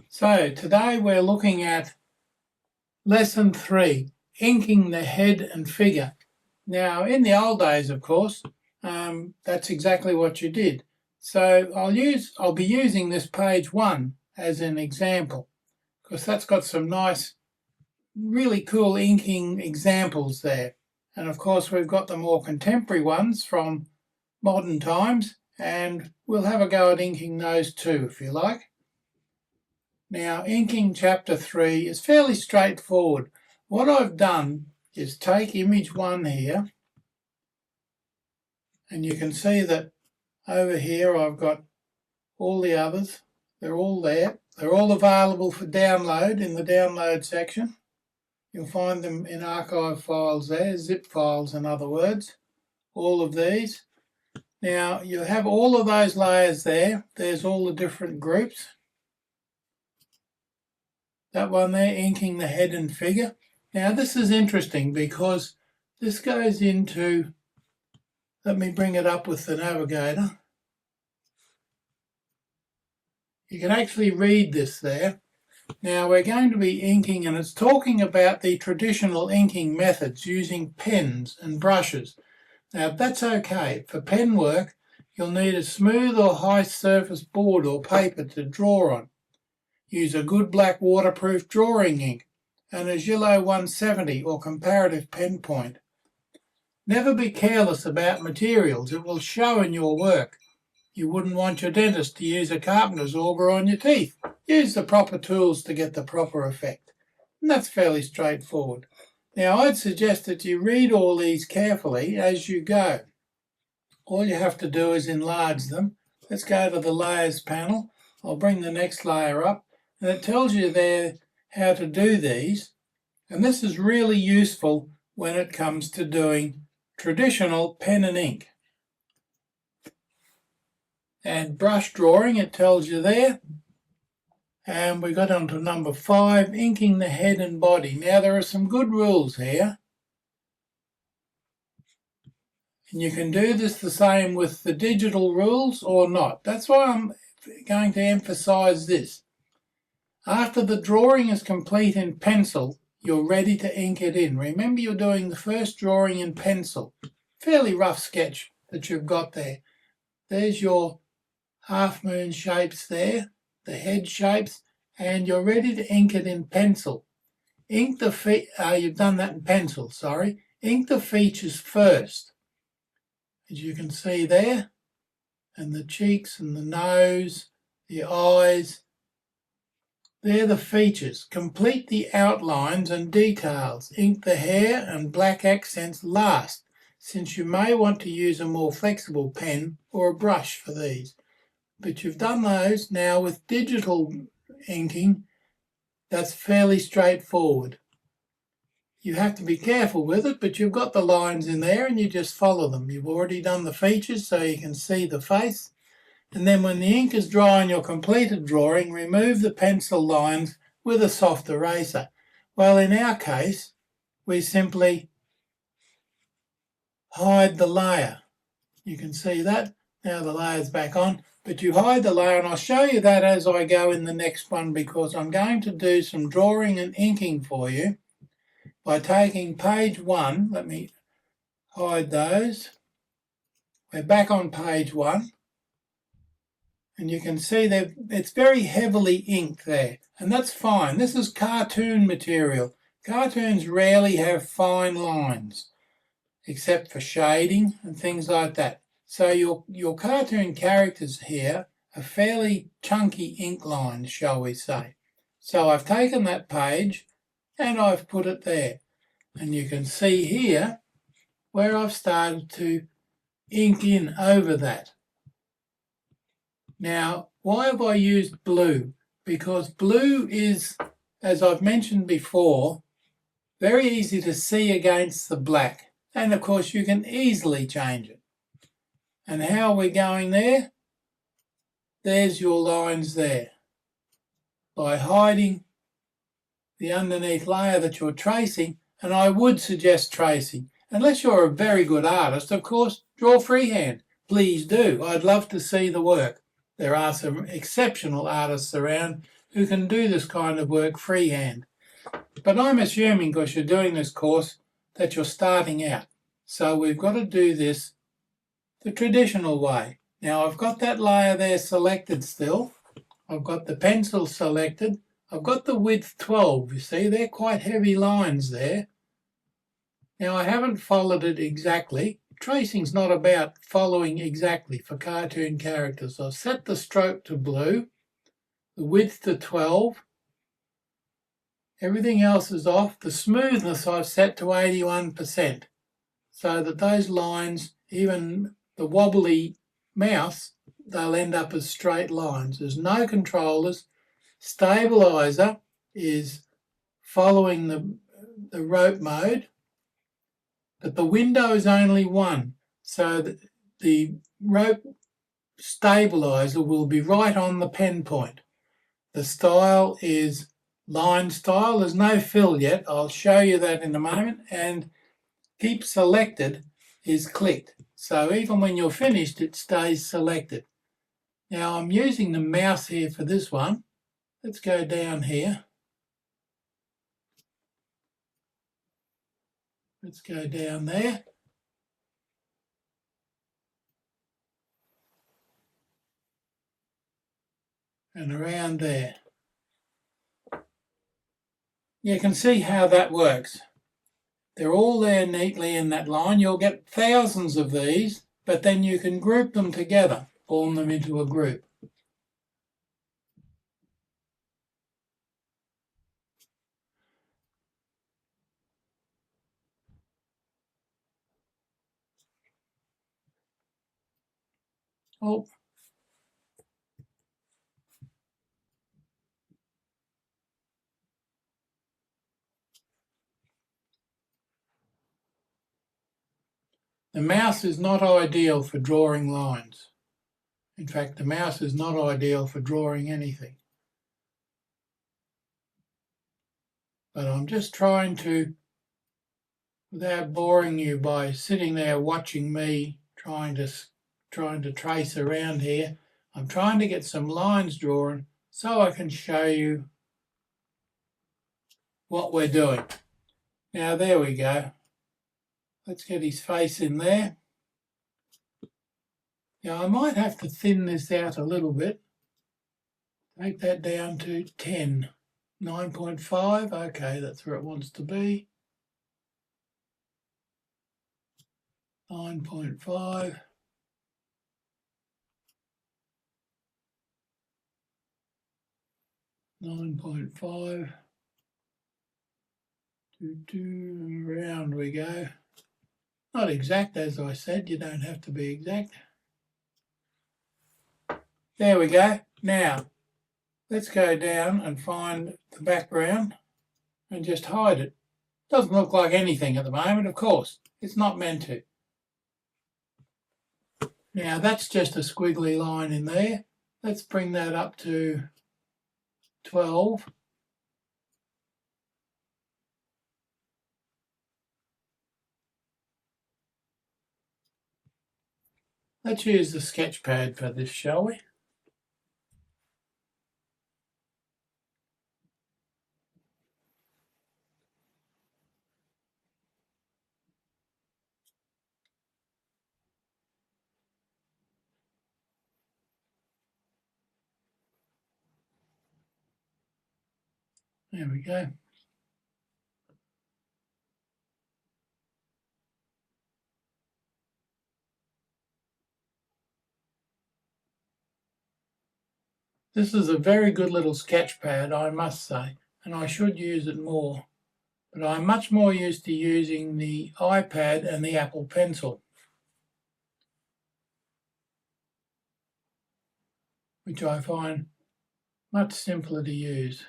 So today we're looking at lesson 3, inking the head and figure. Now in the old days, of course, that's exactly what you did. So I'll be using this page 1 as an example because that's got some nice, really cool inking examples there. And of course we've got the more contemporary ones from modern times, and we'll have a go at inking those too if you like. Now, inking chapter 3 is fairly straightforward. What I've done is take image 1 here, and you can see that over here I've got all the others. They're all there. They're all available for download in the download section. You'll find them in archive files there, zip files in other words, all of these. Now, you have all of those layers there. There's all the different groups. That one there, inking the head and figure. Now this is interesting because this goes into, let me bring it up with the navigator. You can actually read this there. Now we're going to be inking, and it's talking about the traditional inking methods using pens and brushes. Now that's okay. For pen work, you'll need a smooth or high surface board or paper to draw on. Use a good black waterproof drawing ink and a Gillo 170 or comparative pen point. Never be careless about materials. It will show in your work. You wouldn't want your dentist to use a carpenter's auger on your teeth. Use the proper tools to get the proper effect. And that's fairly straightforward. Now I'd suggest that you read all these carefully as you go. All you have to do is enlarge them. Let's go to the layers panel. I'll bring the next layer up. And it tells you there how to do these, and this is really useful when it comes to doing traditional pen and ink. And brush drawing, it tells you there. And we got on to number 5, inking the head and body. Now there are some good rules here. And you can do this the same with the digital rules or not. That's why I'm going to emphasize this. After the drawing is complete in pencil, you're ready to ink it in. Remember, you're doing the first drawing in pencil. Fairly rough sketch that you've got there. There's your half moon shapes there, the head shapes, and you're ready to ink it in pencil. Ink the you've done that in pencil, sorry. Ink the features first, as you can see there, and the cheeks and the nose, the eyes. They're the features. Complete the outlines and details. Ink the hair and black accents last, since you may want to use a more flexible pen or a brush for these. But you've done those. Now with digital inking, that's fairly straightforward. You have to be careful with it, but you've got the lines in there and you just follow them. You've already done the features so you can see the face. And then when the ink is dry on your completed drawing, remove the pencil lines with a soft eraser. Well, in our case, we simply hide the layer. You can see that. Now the layer's back on, but you hide the layer, and I'll show you that as I go in the next one because I'm going to do some drawing and inking for you by taking page 1. Let me hide those. We're back on page 1. And you can see that it's very heavily inked there. And that's fine. This is cartoon material. Cartoons rarely have fine lines, except for shading and things like that. So your cartoon characters here are fairly chunky ink lines, shall we say. So I've taken that page and I've put it there. And you can see here where I've started to ink in over that. Now, why have I used blue? Because blue is, as I've mentioned before, very easy to see against the black. And of course, you can easily change it. And how are we going there? There's your lines there. By hiding the underneath layer that you're tracing, and I would suggest tracing. Unless you're a very good artist, of course, draw freehand. Please do. I'd love to see the work. There are some exceptional artists around who can do this kind of work freehand. But I'm assuming, because you're doing this course, that you're starting out. So we've got to do this the traditional way. Now I've got that layer there selected still. I've got the pencil selected. I've got the width 12. You see, they're quite heavy lines there. Now I haven't followed it exactly. Tracing's not about following exactly for cartoon characters. I've set the stroke to blue, the width to 12. Everything else is off. The smoothness I've set to 81%, so that those lines, even the wobbly mouse, they'll end up as straight lines. There's no controllers. Stabilizer is following the rope mode, but the window is only one, so that the rope stabilizer will be right on the pen point. The style is line style. There's no fill yet. I'll show you that in a moment. And keep selected is clicked. So even when you're finished, it stays selected. Now I'm using the mouse here for this one. Let's go down here. Let's go down there. And around there. You can see how that works. They're all there neatly in that line. You'll get thousands of these, but then you can group them together, form them into a group. Oh. The mouse is not ideal for drawing lines. In fact, the mouse is not ideal for drawing anything. But I'm just trying to, without boring you by sitting there watching me trying to trace around here, I'm trying to get some lines drawn so I can show you what we're doing. Now there we go. Let's get his face in there. Now I might have to thin this out a little bit. Take that down to 10. 9.5, okay, that's where it wants to be. 9.5. Around we go. Not exact, as I said, you don't have to be exact. There we go. Now, let's go down and find the background and just hide it. Doesn't look like anything at the moment, of course. It's not meant to. Now, that's just a squiggly line in there. Let's bring that up to 12. Let's use the sketch pad for this, shall we? There we go. This is a very good little sketch pad, I must say, and I should use it more. But I'm much more used to using the iPad and the Apple Pencil, which I find much simpler to use.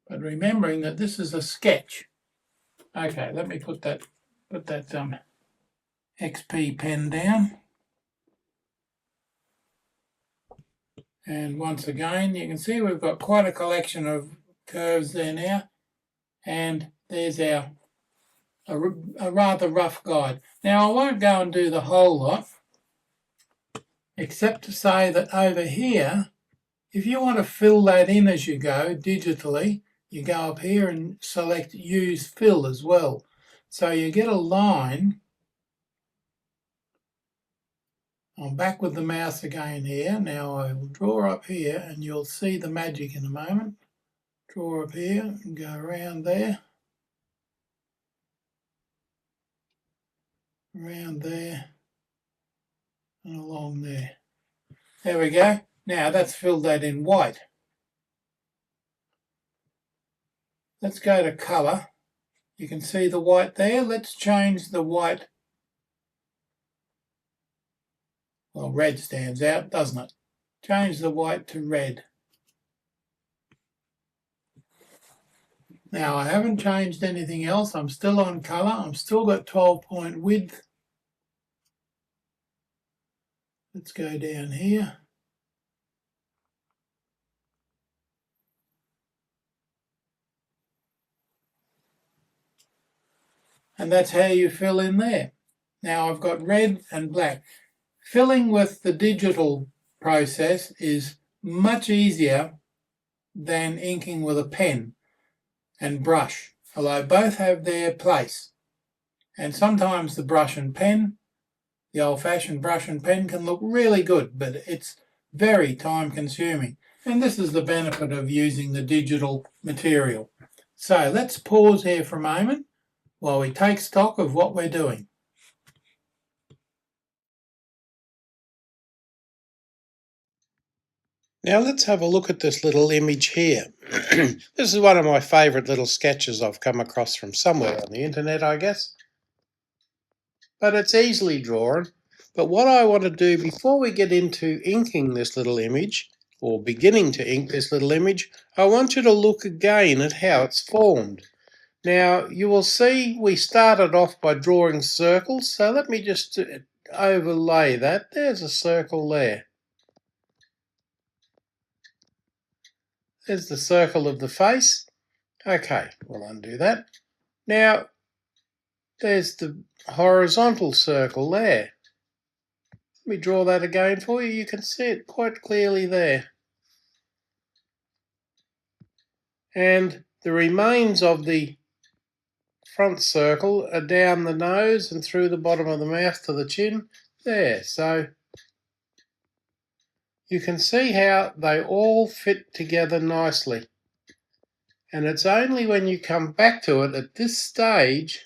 But remembering that this is a sketch. Okay, let me put that XP pen down. And once again, you can see we've got quite a collection of curves there now. And there's a rather rough guide. Now, I won't go and do the whole lot. except to say that over here, if you want to fill that in as you go digitally, you go up here and select use fill as well. So you get a line. I'm back with the mouse again here. Now I will draw up here and you'll see the magic in a moment. Draw up here and go around there. Around there and along there. There we go. Now that's filled that in white. Let's go to colour. You can see the white there. Let's change the white. Well, red stands out, doesn't it? Change the white to red. Now I haven't changed anything else. I'm still on colour. I'm still got 12-point width. Let's go down here. And that's how you fill in there. Now I've got red and black. Filling with the digital process is much easier than inking with a pen and brush, although both have their place. And sometimes the brush and pen, the old-fashioned brush and pen, can look really good, but it's very time-consuming. And this is the benefit of using the digital material. So let's pause here for a moment while we take stock of what we're doing. Now let's have a look at this little image here. This is one of my favourite little sketches I've come across from somewhere on the internet, I guess. But it's easily drawn. But what I want to do before we get into inking this little image, or beginning to ink this little image, I want you to look again at how it's formed. Now you will see we started off by drawing circles, so let me just overlay that. There's a circle there. There's the circle of the face. Okay, we'll undo that. Now, there's the horizontal circle there. Let me draw that again for you. You can see it quite clearly there. And the remains of the front circle are down the nose and through the bottom of the mouth to the chin. There, so you can see how they all fit together nicely. And it's only when you come back to it at this stage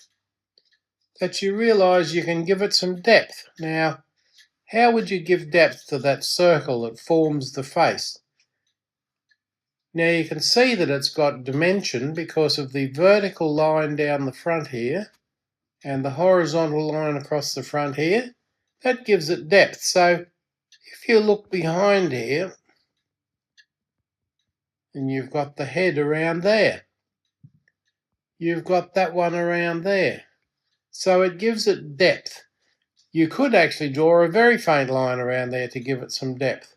that you realise you can give it some depth. Now, how would you give depth to that circle that forms the face? Now you can see that it's got dimension because of the vertical line down the front here and the horizontal line across the front here. That gives it depth. So if you look behind here, and you've got the head around there, you've got that one around there. So it gives it depth. You could actually draw a very faint line around there to give it some depth.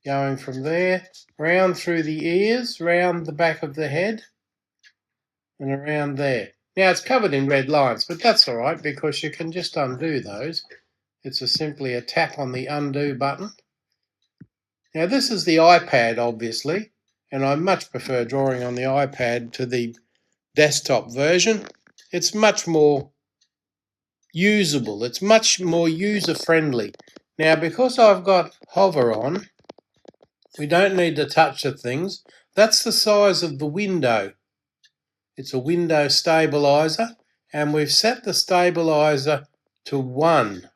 Going from there, round through the ears, round the back of the head, and around there. Now it's covered in red lines, but that's all right because you can just undo those. It's simply a tap on the undo button. Now this is the iPad, obviously, and I much prefer drawing on the iPad to the desktop version. It's much more usable. It's much more user-friendly. Now because I've got hover on, we don't need to touch the things. That's the size of the window. It's a window stabilizer, and we've set the stabilizer to 1.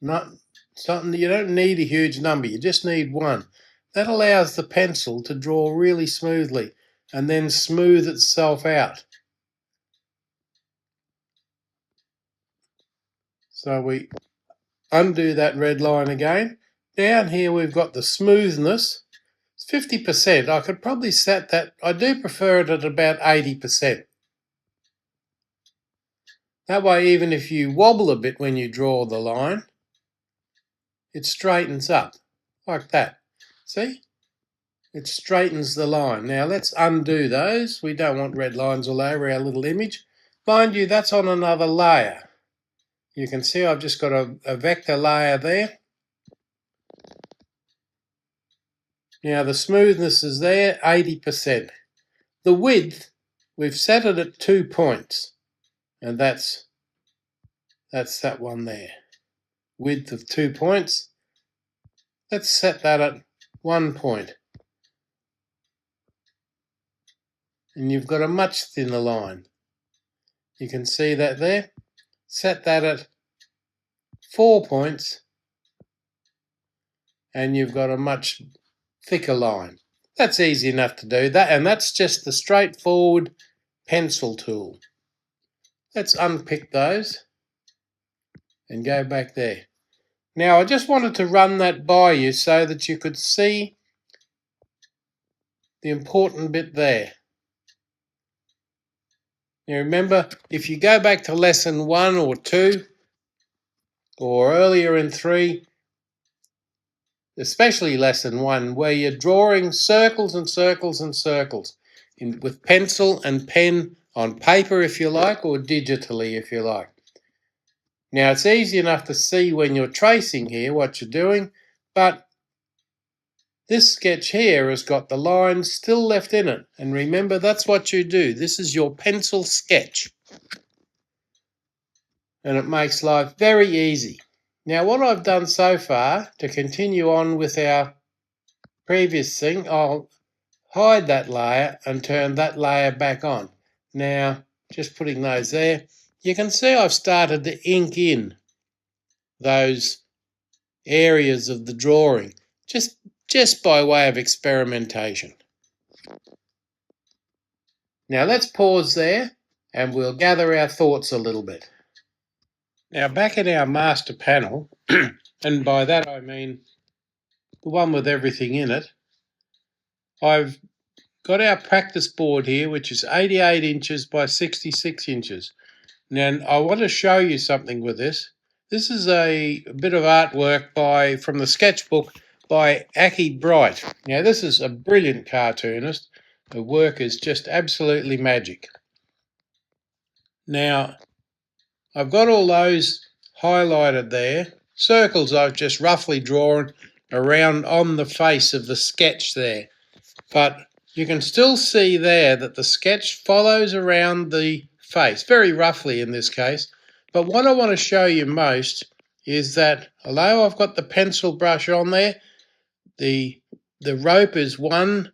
Not something you don't need a huge number, you just need 1. That allows the pencil to draw really smoothly and then smooth itself out. So we undo that red line again. Down here we've got the smoothness. It's 50%. I could probably set that. I do prefer it at about 80%. That way, even if you wobble a bit when you draw the line, it straightens up, like that. See? It straightens the line. Now let's undo those. We don't want red lines all over our little image. Mind you, that's on another layer. You can see I've just got a vector layer there. Now the smoothness is there, 80%. The width, we've set it at 2 points, and that's that one there. Width of 2 points. Let's set that at 1 point. And you've got a much thinner line. You can see that there. Set that at 4 points, and you've got a much thicker line. That's easy enough to do that, and that's just the straightforward pencil tool. Let's unpick those and go back there. Now I just wanted to run that by you so that you could see the important bit there. Now remember, if you go back to lesson 1 or 2 or earlier in 3, especially lesson 1, where you're drawing circles and circles and circles with pencil and pen on paper if you like, or digitally if you like. Now it's easy enough to see when you're tracing here what you're doing, but this sketch here has got the lines still left in it. And remember, that's what you do. This is your pencil sketch. And it makes life very easy. Now what I've done so far, to continue on with our previous thing, I'll hide that layer and turn that layer back on. Now, just putting those there, you can see I've started to ink in those areas of the drawing, just by way of experimentation. Now let's pause there and we'll gather our thoughts a little bit. Now back in our master panel, and by that I mean the one with everything in it, I've got our practice board here, which is 88 inches by 66 inches. Now I want to show you something with this. This is a bit of artwork from the sketchbook by Aki Bright. Now this is a brilliant cartoonist. Her work is just absolutely magic. Now I've got all those highlighted there. Circles I've just roughly drawn around on the face of the sketch there. But you can still see there that the sketch follows around the face, very roughly in this case. But what I want to show you most is that although I've got the pencil brush on there, the rope is 1,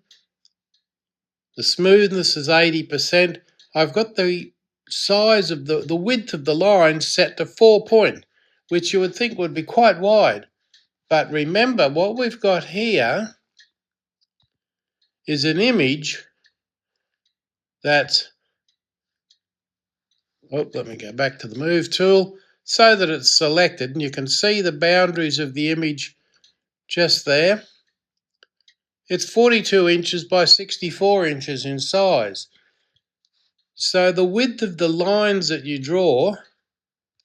the smoothness is 80%, I've got the size of the width of the line set to 4 point, which you would think would be quite wide. But remember, what we've got here is an image that's, let me go back to the move tool so that it's selected, and you can see the boundaries of the image just there. It's 42 inches by 64 inches in size. So the width of the lines that you draw,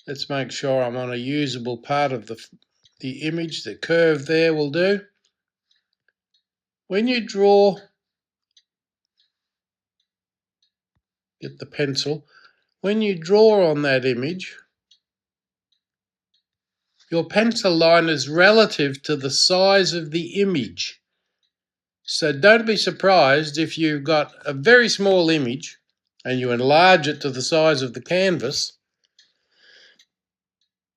let's make sure I'm on a usable part of the image, the curve there will do. When you draw, get the pencil, when you draw on that image, your pencil line is relative to the size of the image. So don't be surprised if you've got a very small image and you enlarge it to the size of the canvas,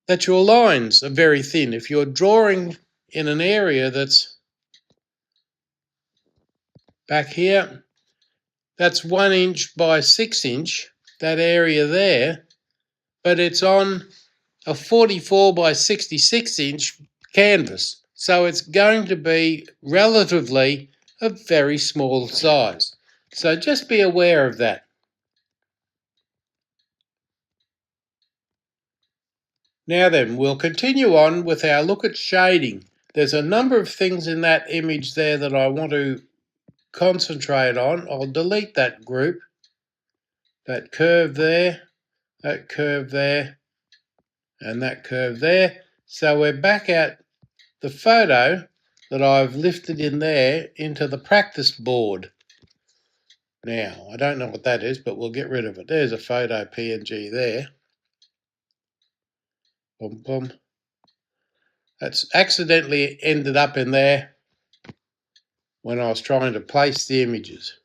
that your lines are very thin. If you're drawing in an area that's back here, that's 1 inch by 6 inch, that area there, but it's on a 44 by 66 inch canvas. So it's going to be relatively a very small size. So just be aware of that. Now then, we'll continue on with our look at shading. There's a number of things in that image there that I want to concentrate on. I'll delete that group, that curve there, that curve there, and that curve there. So we're back at the photo that I've lifted in there into the practice board. Now, I don't know what that is, but we'll get rid of it. There's a photo PNG there. Boom, boom. That's accidentally ended up in there when I was trying to place the images.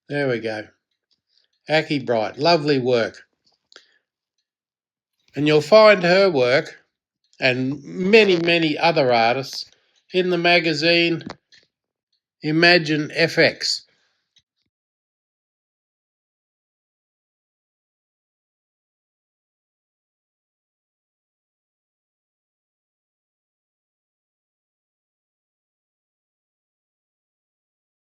There we go. Aki Bright, lovely work. And you'll find her work and many, many other artists in the magazine Imagine FX.